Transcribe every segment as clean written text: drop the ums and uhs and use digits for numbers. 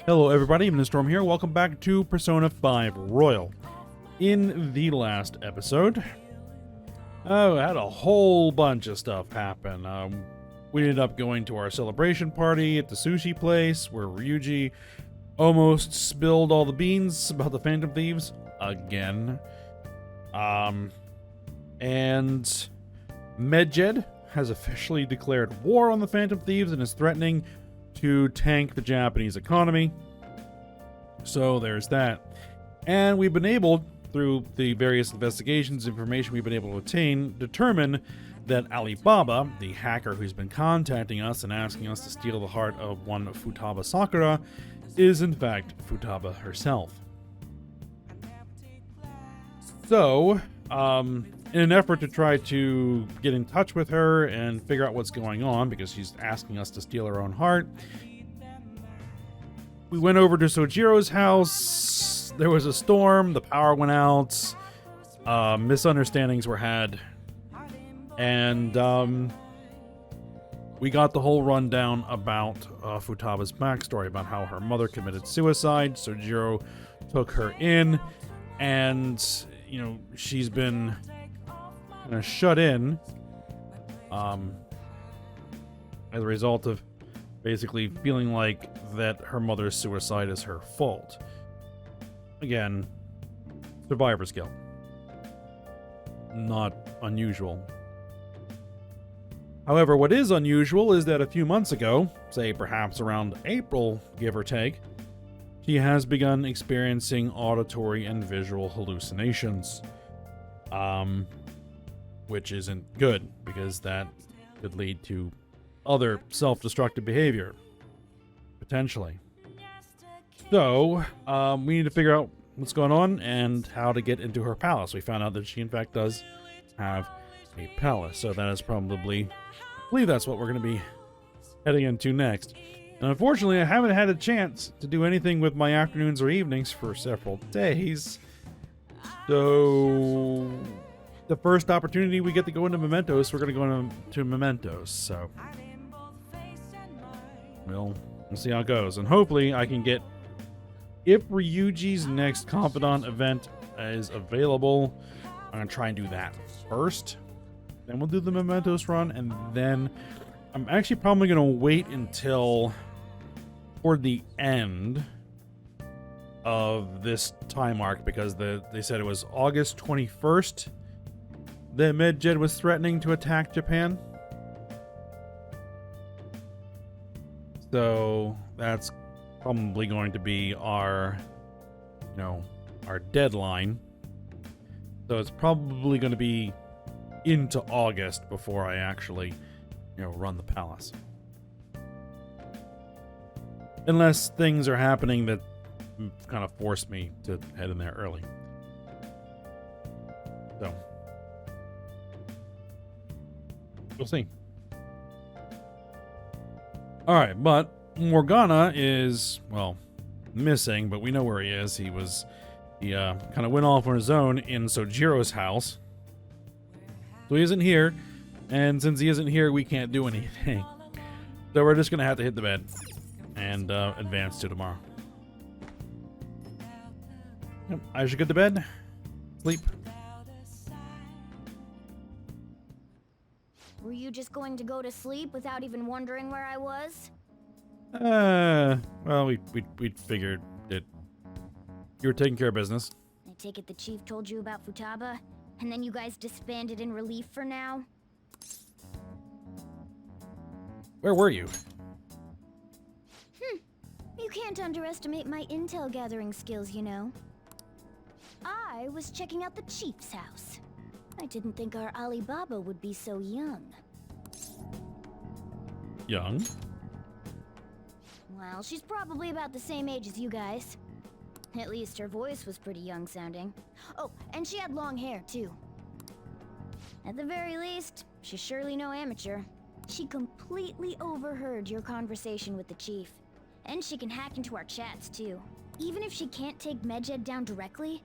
Hello everybody, Storm here. Welcome back to Persona 5 Royal. In the last episode, I had a whole bunch of stuff happen. We ended up going to our celebration party at the sushi place where Ryuji almost spilled all the beans about the Phantom Thieves again. And Medjed has officially declared war on the Phantom Thieves and is threatening to tank the Japanese economy. So there's that. And we've been able, through the various investigations, information we've been able to obtain, determine that Alibaba, the hacker who's been contacting us and asking us to steal the heart of one Futaba Sakura, is in fact Futaba herself. So, in an effort to try to get in touch with her and figure out what's going on, because she's asking us to steal her own heart, we went over to Sojiro's house. There was a storm, the power went out, misunderstandings were had, and we got the whole rundown about Futaba's backstory, about how her mother committed suicide. Sojiro took her in, and, you know, she's been shut in as a result of basically feeling like that her mother's suicide is her fault. Again, survivor's guilt. Not unusual. However, what is unusual is that a few months ago, say perhaps around April, give or take, she has begun experiencing auditory and visual hallucinations. Which isn't good, because that could lead to other self-destructive behavior, potentially. So, we need to figure out what's going on and how to get into her palace. We found out that she, in fact, does have a palace, so that is probably, I believe that's what we're going to be heading into next. And unfortunately, I haven't had a chance to do anything with my afternoons or evenings for several days. So the first opportunity we get to go into Mementos, we're going to go into Mementos. So we'll see how it goes. And hopefully I can get, if Ryuji's next Confidant event is available, I'm going to try and do that first. Then we'll do the Mementos run, and then I'm actually probably going to wait until toward the end of this time arc, because they said it was August 21st that Medjed was threatening to attack Japan. So that's probably going to be our, our deadline. So it's probably going to be into August before I actually, run the palace. Unless things are happening that kind of force me to head in there early. So we'll see. Alright, but Morgana is, well, missing, but we know where he is. He kind of went off on his own in Sojiro's house. So he isn't here, and since he isn't here, we can't do anything. So we're just going to have to hit the bed and advance to tomorrow. Yep, I should get to bed. Sleep. Were you just going to go to sleep without even wondering where I was? Well, we figured that you were taking care of business. I take it the chief told you about Futaba, and then you guys disbanded in relief for now? Where were you? You can't underestimate my intel gathering skills, you know. I was checking out the chief's house. I didn't think our Alibaba would be so young. Young? Well, she's probably about the same age as you guys. At least her voice was pretty young sounding. Oh, and she had long hair, too. At the very least, she's surely no amateur. She completely overheard your conversation with the chief. And she can hack into our chats, too. Even if she can't take Medjed down directly,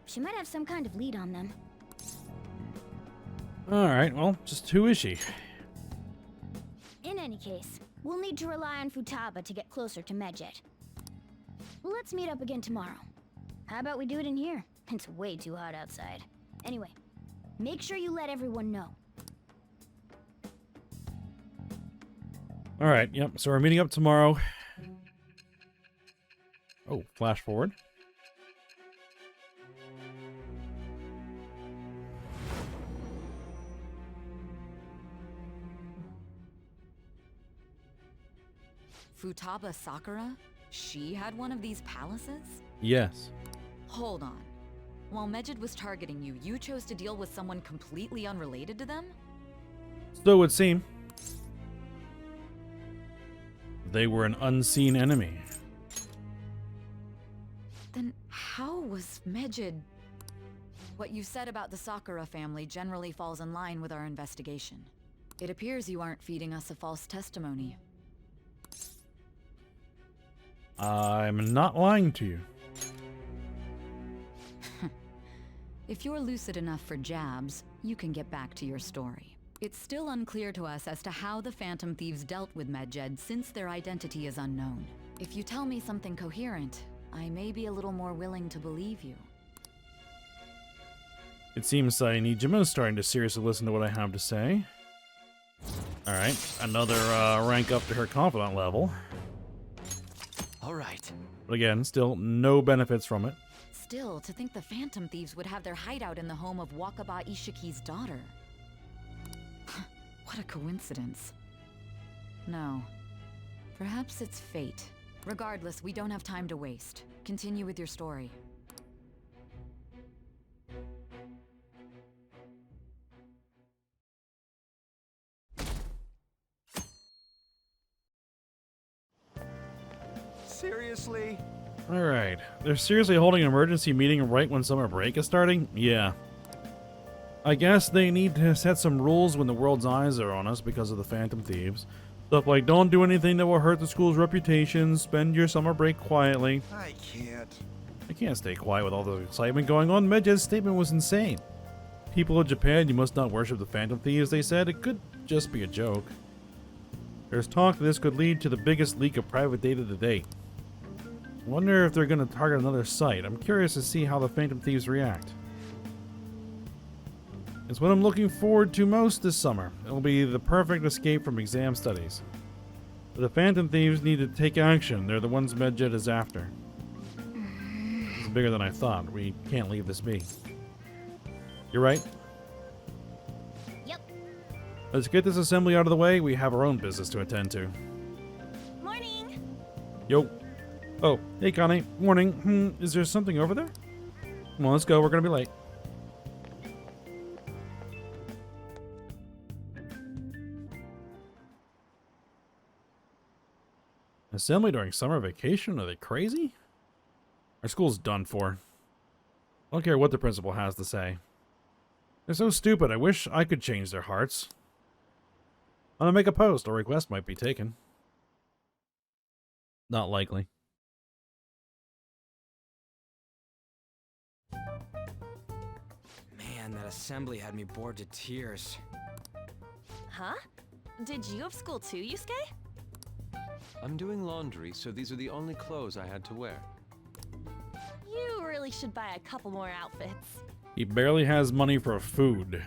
she might have some kind of lead on them. Alright, well, just who is she? In any case, we'll need to rely on Futaba to get closer to Medjed. Let's meet up again tomorrow. How about we do it in here? It's way too hot outside. Anyway, make sure you let everyone know. All right, yep. So we're meeting up tomorrow. Oh, flash forward. Futaba Sakura? She had one of these palaces? Yes. Hold on. While Mejid was targeting you, you chose to deal with someone completely unrelated to them? So it would seem. They were an unseen enemy. Then how was Mejid... What you said about the Sakura family generally falls in line with our investigation. It appears you aren't feeding us a false testimony. I'm not lying to you. If you're lucid enough for jabs, you can get back to your story. It's still unclear to us as to how the Phantom Thieves dealt with Medjed since their identity is unknown. If you tell me something coherent, I may be a little more willing to believe you. It seems Niijima is starting to seriously listen to what I have to say. Alright, another rank up to her confidant level. Alright. But again, still no benefits from it. Still, to think the Phantom Thieves would have their hideout in the home of Wakaba Ishiki's daughter. What a coincidence. No. Perhaps it's fate. Regardless, we don't have time to waste. Continue with your story. Seriously? Alright, they're seriously holding an emergency meeting right when summer break is starting? Yeah. I guess they need to set some rules when the world's eyes are on us because of the Phantom Thieves. Stuff like don't do anything that will hurt the school's reputation, spend your summer break quietly. I can't. I can't stay quiet with all the excitement going on. Medjed's statement was insane. People of Japan, you must not worship the Phantom Thieves, they said. It could just be a joke. There's talk that this could lead to the biggest leak of private data to date. I wonder if they're going to target another site. I'm curious to see how the Phantom Thieves react. It's what I'm looking forward to most this summer. It'll be the perfect escape from exam studies. But the Phantom Thieves need to take action. They're the ones Medjed is after. It's bigger than I thought. We can't leave this be. You're right. Yep. Let's get this assembly out of the way. We have our own business to attend to. Morning. Yo. Oh, hey Connie. Morning. Is there something over there? Come on, let's go. We're gonna be late. Assembly during summer vacation? Are they crazy? Our school's done for. I don't care what the principal has to say. They're so stupid. I wish I could change their hearts. I'm gonna make a post. A request might be taken. Not likely. Man, that assembly had me bored to tears. Huh? Did you have school too, Yusuke? I'm doing laundry, so these are the only clothes I had to wear. You really should buy a couple more outfits. He barely has money for food.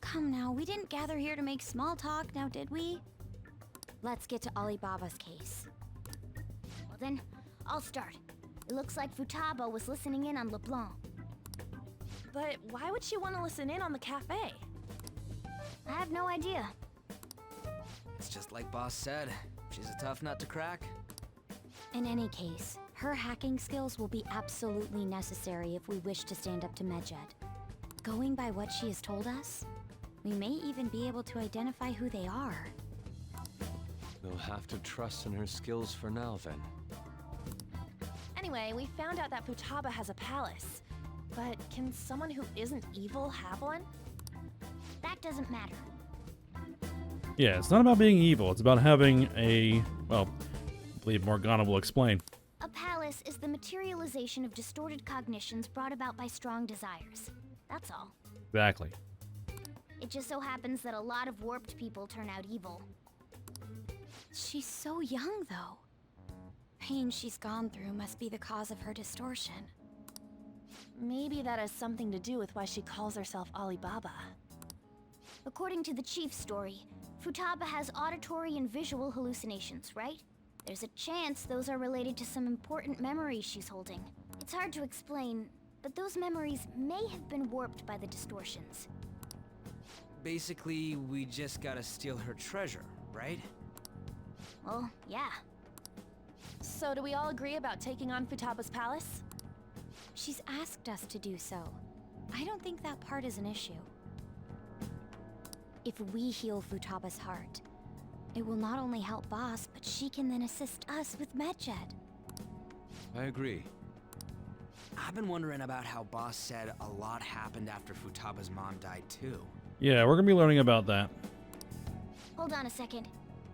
Come now, we didn't gather here to make small talk, now did we? Let's get to Alibaba's case. Well then, I'll start. It looks like Futaba was listening in on LeBlanc. But why would she want to listen in on the cafe? I have no idea. It's just like Boss said. She's a tough nut to crack. In any case, her hacking skills will be absolutely necessary if we wish to stand up to Medjed. Going by what she has told us, we may even be able to identify who they are. We'll have to trust in her skills for now, then. Anyway, we found out that Futaba has a palace. But can someone who isn't evil have one? That doesn't matter. Yeah, it's not about being evil. It's about having a... Well, I believe Morgana will explain. A palace is the materialization of distorted cognitions brought about by strong desires. That's all. Exactly. It just so happens that a lot of warped people turn out evil. She's so young, though. pain she's gone through must be the cause of her distortion. Maybe that has something to do with why she calls herself Alibaba. According to the chief's story, Futaba has auditory and visual hallucinations, right? There's a chance those are related to some important memories she's holding. It's hard to explain, but those memories may have been warped by the distortions. Basically, we just gotta steal her treasure, right? Well, yeah. So do we all agree about taking on Futaba's palace? She's asked us to do so. I don't think that part is an issue. If we heal Futaba's heart, it will not only help Boss, but she can then assist us with Medjed. I agree. I've been wondering about how Boss said a lot happened after Futaba's mom died too. Yeah, we're gonna be learning about that. Hold on a second.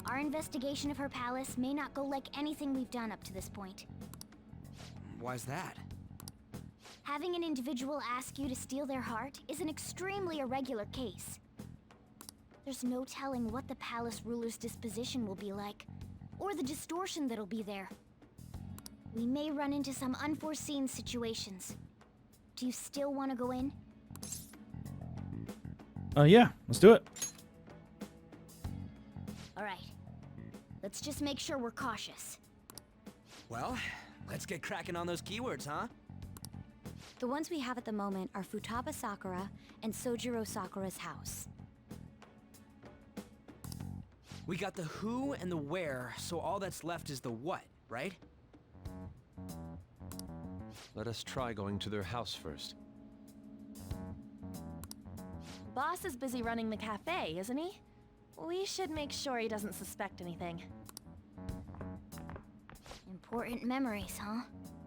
Our investigation of her palace may not go like anything we've done up to this point. Why's that? Having an individual ask you to steal their heart is an extremely irregular case. There's no telling what the palace ruler's disposition will be like, or the distortion that'll be there. We may run into some unforeseen situations. Do you still want to go in? Yeah, let's do it. All right. Let's just make sure we're cautious. Well, let's get cracking on those keywords, huh? The ones we have at the moment are Futaba Sakura and Sojiro Sakura's house. We got the who and the where, so all that's left is the what, right? Let us try going to their house first. Boss is busy running the cafe, isn't he? We should make sure he doesn't suspect anything. Important memories, huh?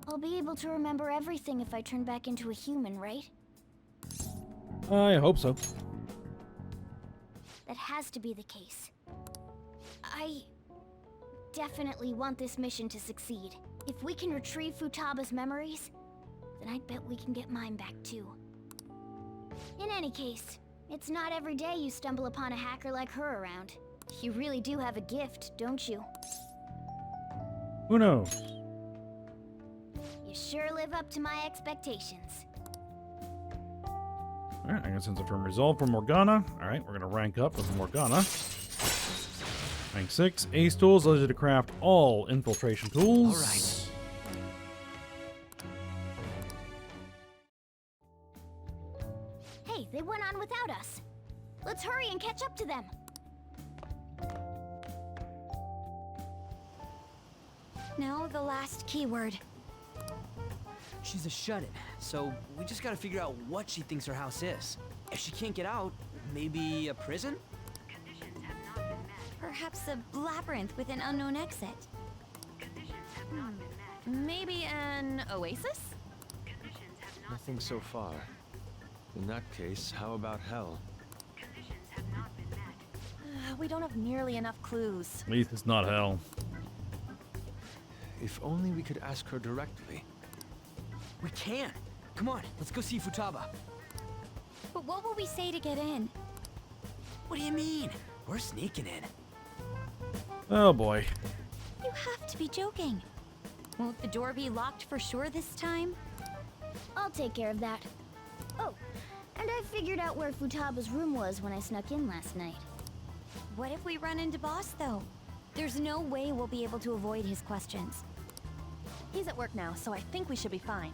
I'll be able to remember everything if I turn back into a human, right? I hope so. That has to be the case. I definitely want this mission to succeed. If we can retrieve Futaba's memories, then I bet we can get mine back too. In any case, it's not every day you stumble upon a hacker like her around. You really do have a gift, don't you? Who knows? You sure live up to my expectations. Alright, I got a sense of firm resolve from Morgana. Alright, we're gonna rank up with Morgana. Rank 6. Ace tools allows you to craft all infiltration tools. Alright. Hey, they went on without us. Let's hurry and catch up to them. Now the last keyword. She's a shut-in, so we just gotta figure out what she thinks her house is. If she can't get out, maybe a prison? Perhaps a labyrinth with an unknown exit. Maybe an oasis? Nothing so far. In that case, how about hell? We don't have nearly enough clues. At least it's not hell. If only we could ask her directly. We can! Come on, let's go see Futaba. But what will we say to get in? What do you mean? We're sneaking in. Oh boy. You have to be joking. Won't the door be locked for sure this time? I'll take care of that. Oh, and I figured out where Futaba's room was when I snuck in last night. What if we run into Boss, though? There's no way we'll be able to avoid his questions. He's at work now, so I think we should be fine.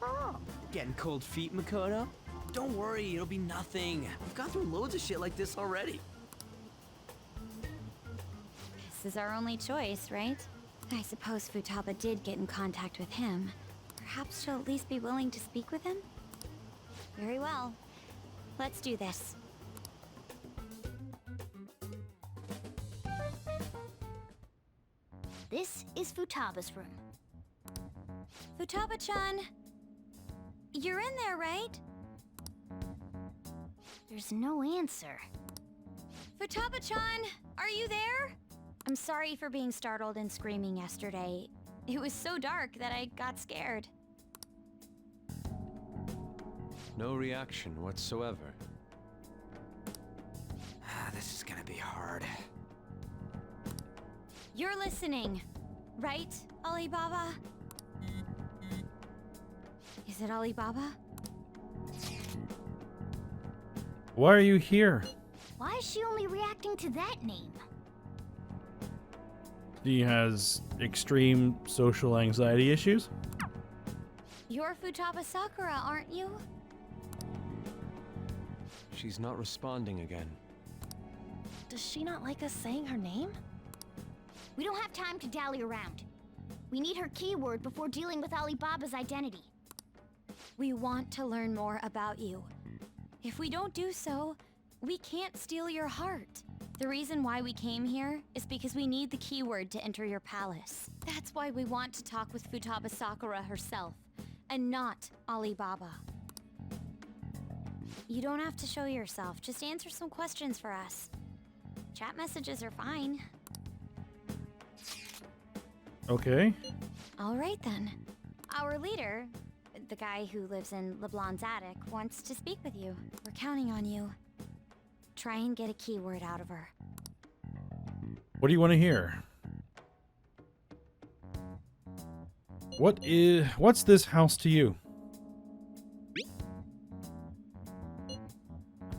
Oh, Getting cold feet, Makoto? Don't worry, it'll be nothing. We've gone through loads of shit like this already. This is our only choice, right? I suppose Futaba did get in contact with him. Perhaps she'll at least be willing to speak with him? Very well. Let's do this. this is Futaba's room. Futaba-chan! You're in there, right? There's no answer. Futaba-chan! Are you there? I'm sorry for being startled and screaming yesterday. It was so dark that I got scared. No reaction whatsoever. This is gonna be hard. You're listening, right, Alibaba? Is it Alibaba? Why are you here? Why is she only reacting to that name? She has extreme social anxiety issues. You're Futaba Sakura, aren't you? She's not responding again. Does she not like us saying her name? We don't have time to dally around. We need her keyword before dealing with Alibaba's identity. We want to learn more about you. If we don't do so, we can't steal your heart. The reason why we came here is because we need the keyword to enter your palace. That's why we want to talk with Futaba Sakura herself, and not Alibaba. You don't have to show yourself, just answer some questions for us. Chat messages are fine. Okay. All right then. Our leader, the guy who lives in LeBlanc's attic, wants to speak with you. We're counting on you. Try and get a keyword out of her. What do you want to hear? What's this house to you?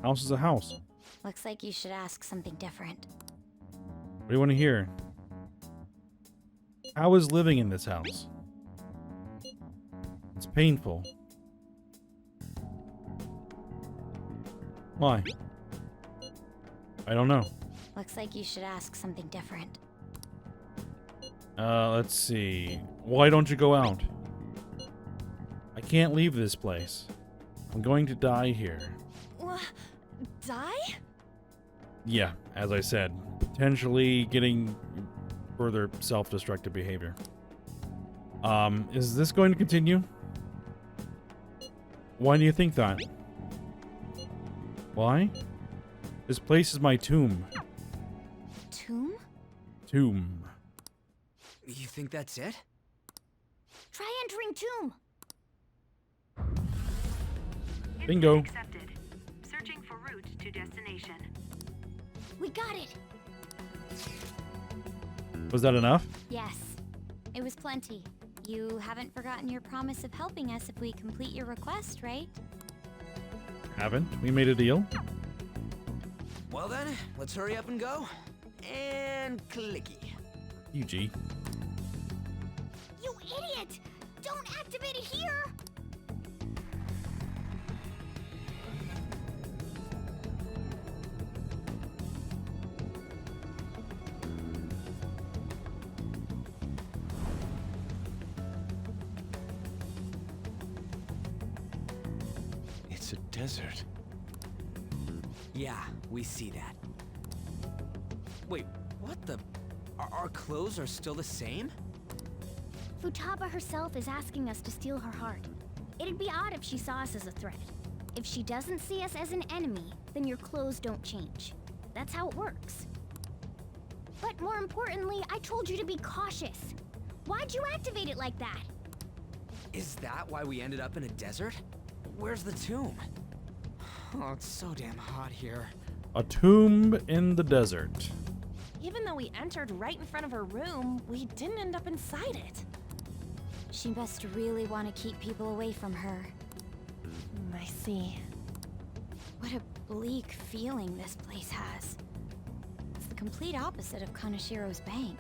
House is a house. Looks like you should ask something different. What do you want to hear? How is living in this house? It's painful. Why? I don't know. Looks like you should ask something different. Let's see. Why don't you go out? I can't leave this place. I'm going to die here. Die? Yeah, as I said, potentially getting further self-destructive behavior. Is this going to continue? Why do you think that? Why? This place is my tomb. Tomb? Tomb. You think that's it? Try entering tomb. Bingo. Accepted. Searching for route to destination. We got it. Was that enough? Yes. It was plenty. You haven't forgotten your promise of helping us if we complete your request, right? Haven't. We made a deal. Well then, let's hurry up and go. And clicky. UG. You idiot! Don't activate it here! It's a desert. Yeah, we see that. Wait, what the? Our clothes are still the same? Futaba herself is asking us to steal her heart. It'd be odd if she saw us as a threat. If she doesn't see us as an enemy, then your clothes don't change. That's how it works. But more importantly, I told you to be cautious. Why'd you activate it like that? Is that why we ended up in a desert? Where's the tomb? Oh, it's so damn hot here. A tomb in the desert. Even though we entered right in front of her room, we didn't end up inside it. She must really want to keep people away from her. I see. What a bleak feeling this place has. It's the complete opposite of Kanashiro's bank.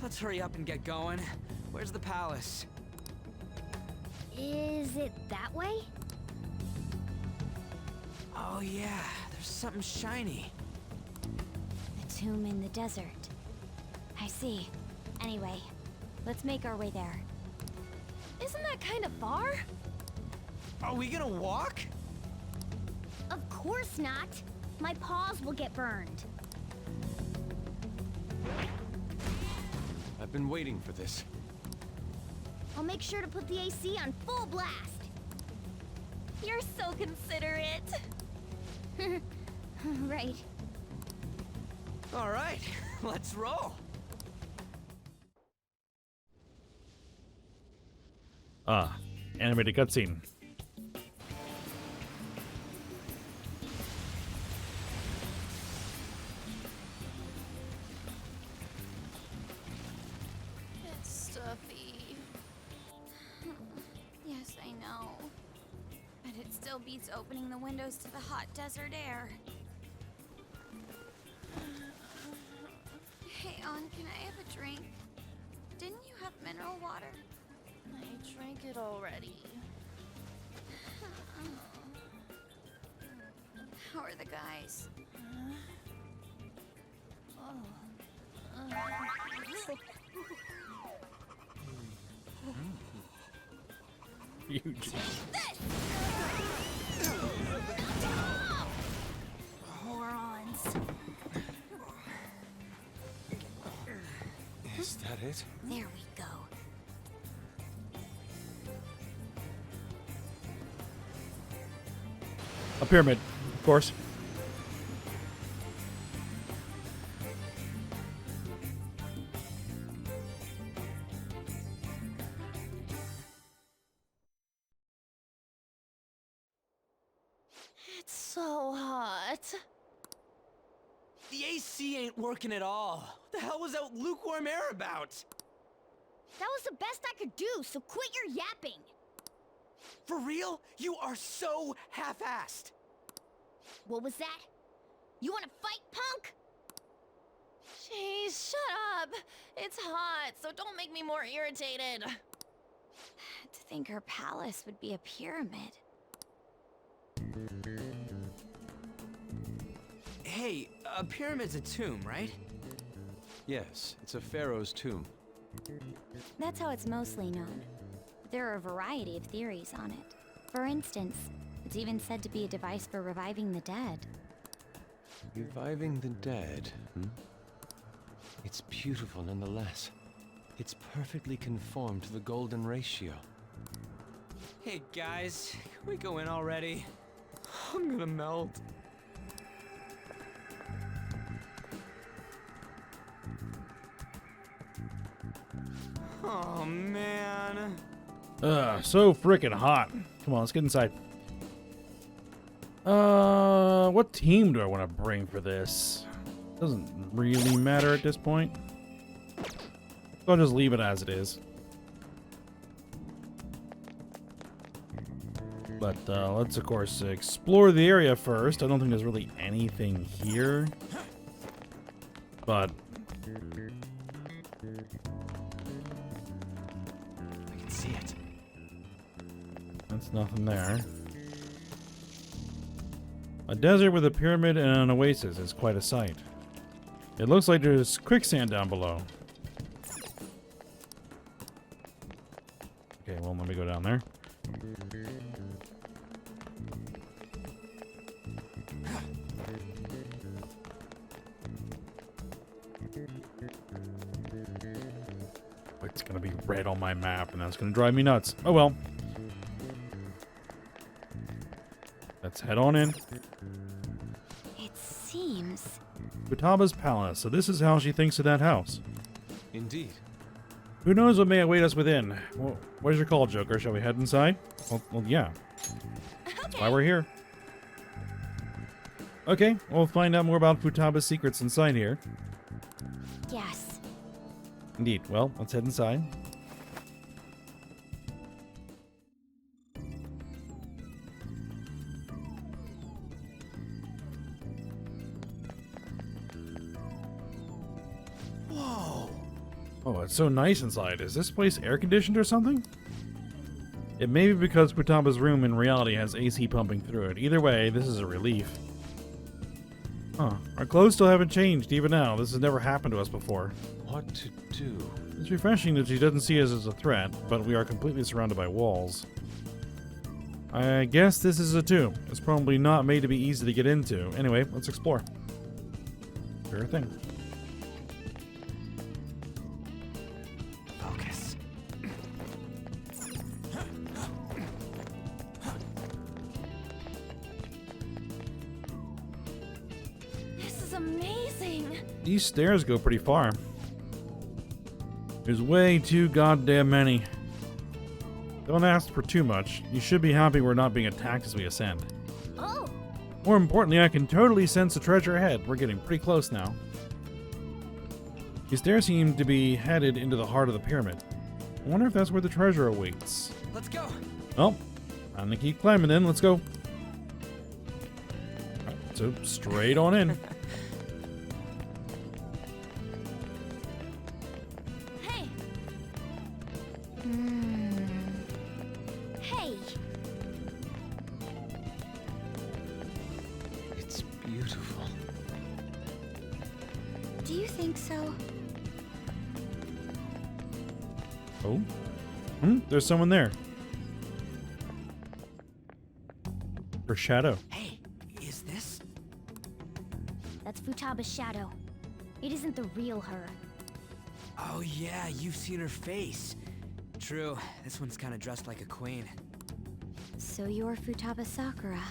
Let's hurry up and get going. Where's the palace? Is it that way? Oh yeah, there's something shiny. The tomb in the desert. I see. Anyway, let's make our way there. Isn't that kind of far? Are we gonna walk? Of course not. My paws will get burned. I've been waiting for this. I'll make sure to put the AC on full blast. You're so considerate. Right. All right, let's roll. Animated cutscene. still beats opening the windows to the hot desert air. Hey, On, can I have a drink? Didn't you have mineral water? I drank it already. How are the guys? Huge. Morons. Is that it? There we go. A pyramid, of course. It's so hot. The AC ain't working at all. What the hell was that lukewarm air about? That was the best I could do, so quit your yapping. For real? You are so half-assed. What was that? You want to fight, punk? Jeez, shut up. It's hot, so don't make me more irritated. To think her palace would be a pyramid. Hey, a pyramid's a tomb, right? Yes, it's a pharaoh's tomb. That's how it's mostly known. There are a variety of theories on it. For instance, it's even said to be a device for reviving the dead. Reviving the dead, hmm? It's beautiful nonetheless. It's perfectly conformed to the golden ratio. Hey guys, can we go in already? I'm gonna melt. Oh man. So freaking hot. Come on, let's get inside. What team do I want to bring for this? Doesn't really matter at this point. I'll just leave it as it is. But let's, of course, explore the area first. I don't think there's really anything here. But I can see it. that's nothing there. A desert with a pyramid and an oasis is quite a sight. It looks like there's quicksand down below. Okay, well, let me go down there. It's gonna be red on my map, and that's gonna drive me nuts. Oh well. Let's head on in. It seems... Futaba's palace. So this is how she thinks of that house. Indeed. Who knows what may await us within? Well, what is your call, Joker? Shall we head inside? Well yeah. That's why we're here. Okay, we'll find out more about Futaba's secrets inside here. Yes. Indeed. Well, let's head inside. Whoa. Oh, it's so nice inside. Is this place air conditioned or something? It may be because Futaba's room in reality has AC pumping through it. Either way, this is a relief. Huh. Our clothes still haven't changed even now. This has never happened to us before. What to do? It's refreshing that she doesn't see us as a threat, but we are completely surrounded by walls. I guess this is a tomb. It's probably not made to be easy to get into. Anyway, let's explore. Sure thing. Focus. This is amazing. These stairs go pretty far. There's way too goddamn many. Don't ask for too much. You should be happy we're not being attacked as we ascend. Oh, More importantly, I can totally sense the treasure ahead. We're getting pretty close now. These stairs seem to be headed into the heart of the pyramid. I wonder if that's where the treasure awaits. Let's go. Well, I'm gonna keep climbing then. Let's go. So straight on in. Hey! Hey! It's beautiful. Do you think so? Oh. There's someone there. Her shadow. Hey, is this? That's Futaba's shadow. It isn't the real her. Oh yeah, you've seen her face. True, this one's kind of dressed like a queen. So you're Futaba Sakura.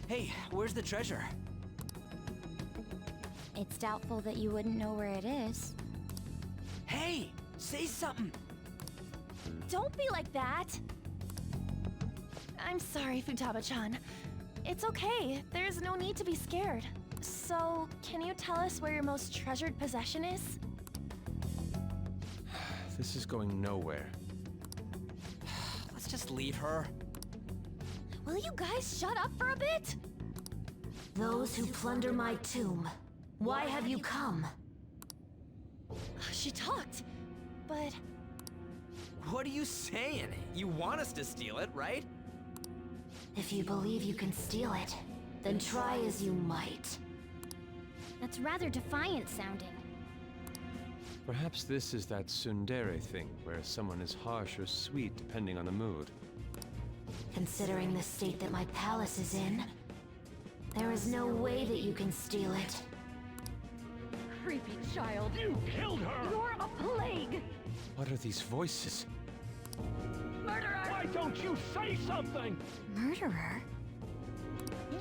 Hey, where's the treasure? It's doubtful that you wouldn't know where it is. Hey, say something. Don't be like that! I'm sorry, Futaba-chan. It's okay. There's no need to be scared. So, can you tell us where your most treasured possession is? This is going nowhere. Let's just leave her. Will you guys shut up for a bit? Those who plunder my tomb, why have you come? She talked, but What are you saying? You want us to steal it, right? If you believe you can steal it, then try as you might. That's rather defiant sounding. Perhaps this is that tsundere thing, where someone is harsh or sweet depending on the mood. Considering the state that my palace is in, there is no way that you can steal it. creepy child. You killed her! You're a plague! What are these voices? Murderer! Why don't you say something? Murderer?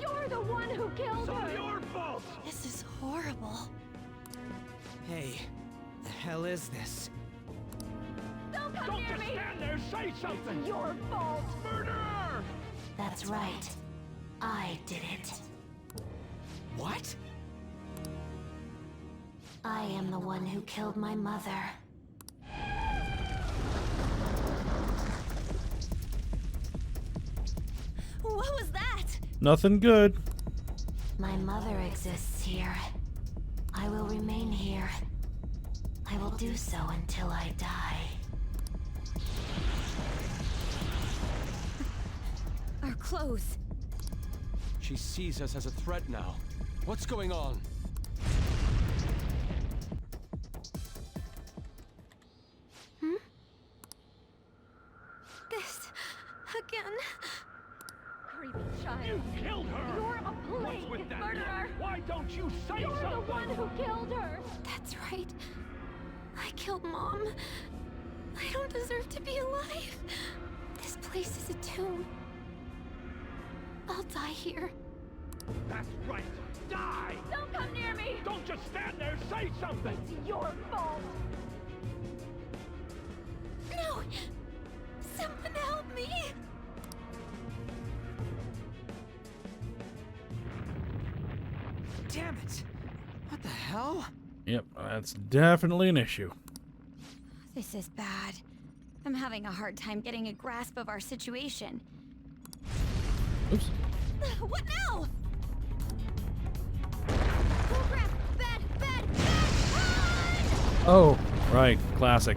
You're the one who killed It's all her! your fault! This is horrible. Hey, the hell is this? Don't come Don't near just me! stand there, say something! Your fault! Murderer! That's right. I did it. What? I am the one who killed my mother. What was that? Nothing good. My mother exists here. I will remain here. I will do so until I die. Our clothes. She sees us as a threat now. What's going on? This. Again. Creepy child. You killed her! You're a plague! What's with that? Murderer! Why don't you say You're something? the one who killed her! That's right. I killed Mom. I don't deserve to be alive. This place is a tomb. I'll die here. That's right. Die! Don't come near me! Don't just stand there, say something! It's your fault! No! Someone help me! Damn it! What the hell? Yep, that's definitely an issue. This is bad. I'm having a hard time getting a grasp of our situation. Oops. What now? Oh crap! Bad! Bad! Bad! Run! Oh, right. Classic.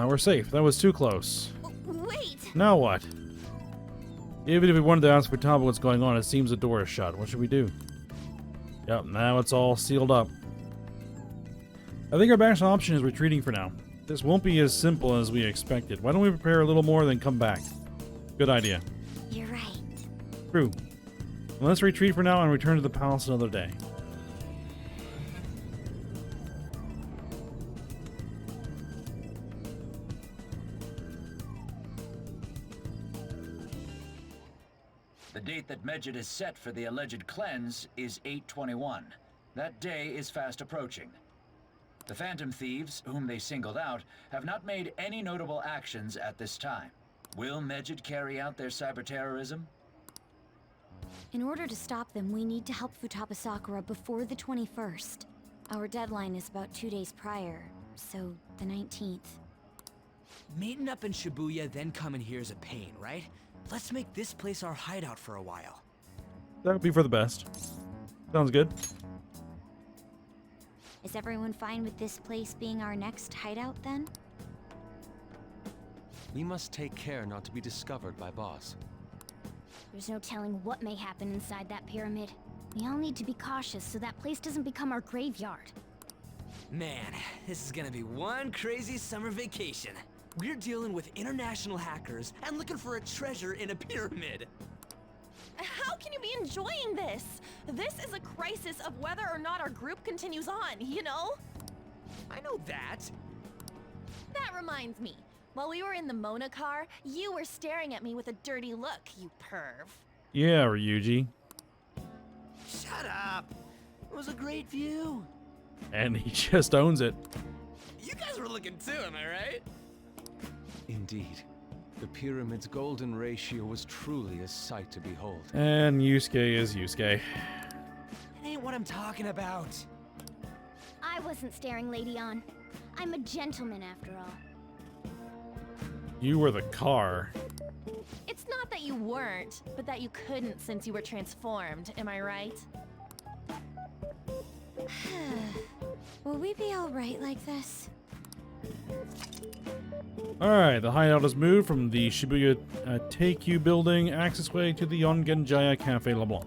We're safe. That was too close. Wait! Now what? Even if we wanted to ask Futaba what's going on, it seems the door is shut. What should we do? Yep, now it's all sealed up. I think our best option is retreating for now. This won't be as simple as we expected. Why don't we prepare a little more, then come back? Good idea. You're right. True. Well, let's retreat for now and return to the palace another day. The date that Medjed has set for the alleged cleanse is 8/21. That day is fast approaching. The Phantom Thieves, whom they singled out, have not made any notable actions at this time. Will Medjed carry out their cyber terrorism? In order to stop them, we need to help Futaba Sakura before the 21st. Our deadline is about 2 days prior, so the 19th. Meeting up in Shibuya, then coming here is a pain, right? Let's make this place our hideout for a while. That would be for the best. Sounds good. Is everyone fine with this place being our next hideout then? We must take care not to be discovered by Boss. There's no telling what may happen inside that pyramid. We all need to be cautious so that place doesn't become our graveyard. Man, this is gonna be one crazy summer vacation. We're dealing with international hackers and looking for a treasure in a pyramid. How can you be enjoying this? This is a crisis of whether or not our group continues on, you know? I know that. That reminds me. While we were in the Mona car, you were staring at me with a dirty look, you perv. Yeah, Ryuji. Shut up. It was a great view. And he just owns it. You guys were looking too, am I right? Indeed. The pyramid's golden ratio was truly a sight to behold. And Yusuke is Yusuke. It ain't what I'm talking about. I wasn't staring Lady On. I'm a gentleman after all. You were the car. It's not that you weren't, but that you couldn't since you were transformed, am I right? Will we be alright like this? Alright, the hideout has moved from the Shibuya Teikyu building accessway to the Yongenjaya Cafe LeBlanc.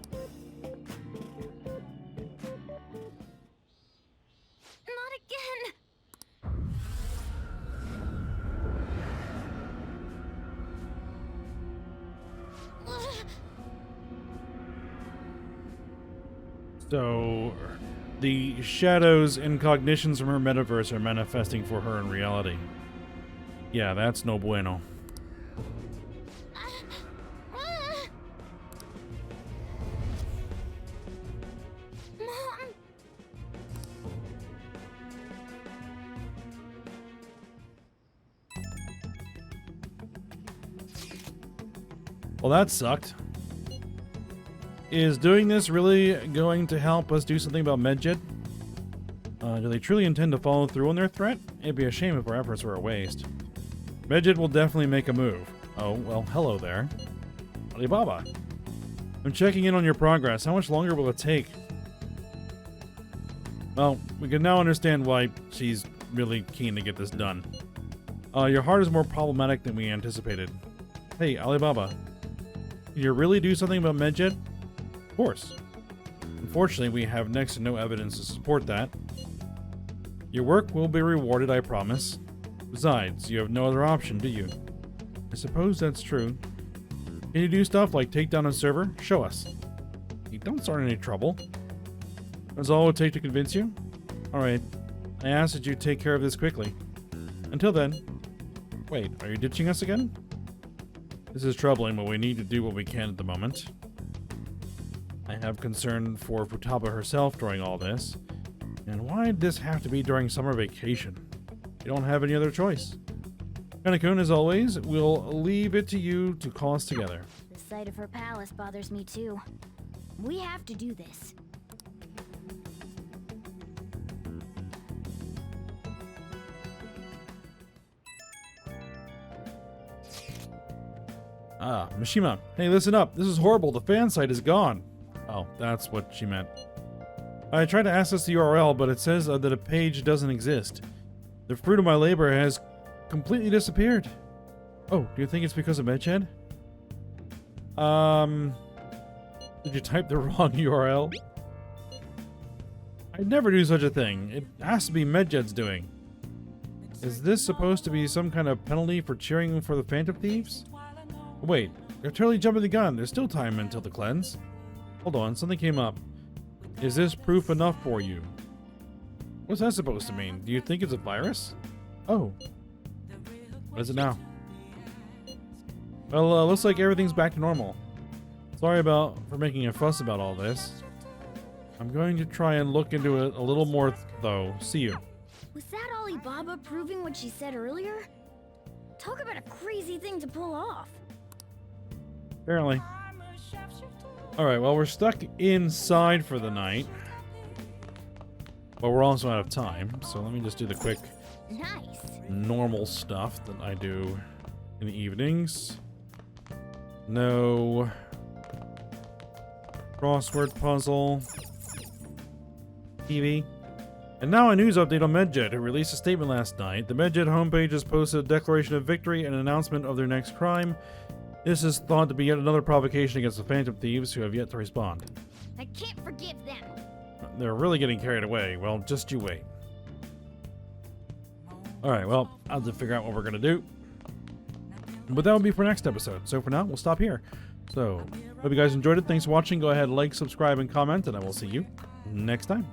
Not again! So, the shadows and cognitions from her metaverse are manifesting for her in reality. Yeah, that's no bueno. Mom! Well, that sucked. Is doing this really going to help us do something about Medjed? Do they truly intend to follow through on their threat? It'd be a shame if our efforts were a waste. Medjed will definitely make a move. Oh, well, hello there. Alibaba. I'm checking in on your progress. How much longer will it take? Well, we can now understand why she's really keen to get this done. Your heart is more problematic than we anticipated. Hey, Alibaba. Can you really do something about Medjed? Of course. Unfortunately, we have next to no evidence to support that. Your work will be rewarded, I promise. Besides, you have no other option, do you? I suppose that's true. Can you do stuff like take down a server? Show us. You don't start any trouble. That's all it would take to convince you? Alright. I ask that you take care of this quickly. Until then. Wait, are you ditching us again? This is troubling, but we need to do what we can at the moment. I have concern for Futaba herself during all this. And why did this have to be during summer vacation? You don't have any other choice. Kanekun, as always, we'll leave it to you to call us together. The sight of her palace bothers me too. We have to do this. Ah, Mishima. Hey, listen up. This is horrible. The fan site is gone. Oh, that's what she meant. I tried to access the URL, but it says that a page doesn't exist. The fruit of my labor has completely disappeared. Oh, do you think it's because of Medjed? Did you type the wrong URL? I'd never do such a thing. It has to be Medjed's doing. Is this supposed to be some kind of penalty for cheering for the Phantom Thieves? Wait, you're totally jumping the gun. There's still time until the cleanse. Hold on, something came up. Is this proof enough for you? What's that supposed to mean? Do you think it's a virus? Oh. What is it now? Well, looks like everything's back to normal. Sorry for making a fuss about all this. I'm going to try and look into it a little more, though. See you. Was that Alibaba proving what she said earlier? Talk about a crazy thing to pull off. Apparently. Alright, well, we're stuck inside for the night. But we're also out of time, so let me just do the quick Nice. normal stuff that I do in the evenings. No crossword puzzle. TV. And now a news update on Medjed, who released a statement last night. The Medjed homepage has posted a declaration of victory and an announcement of their next crime. This is thought to be yet another provocation against the Phantom Thieves, who have yet to respond. I can't forgive them. They're really getting carried away. Well, just you wait. Alright, well, I'll have to figure out what we're going to do. But that will be for next episode. So for now, we'll stop here. So, hope you guys enjoyed it. Thanks for watching. Go ahead, like, subscribe, and comment, and I will see you next time.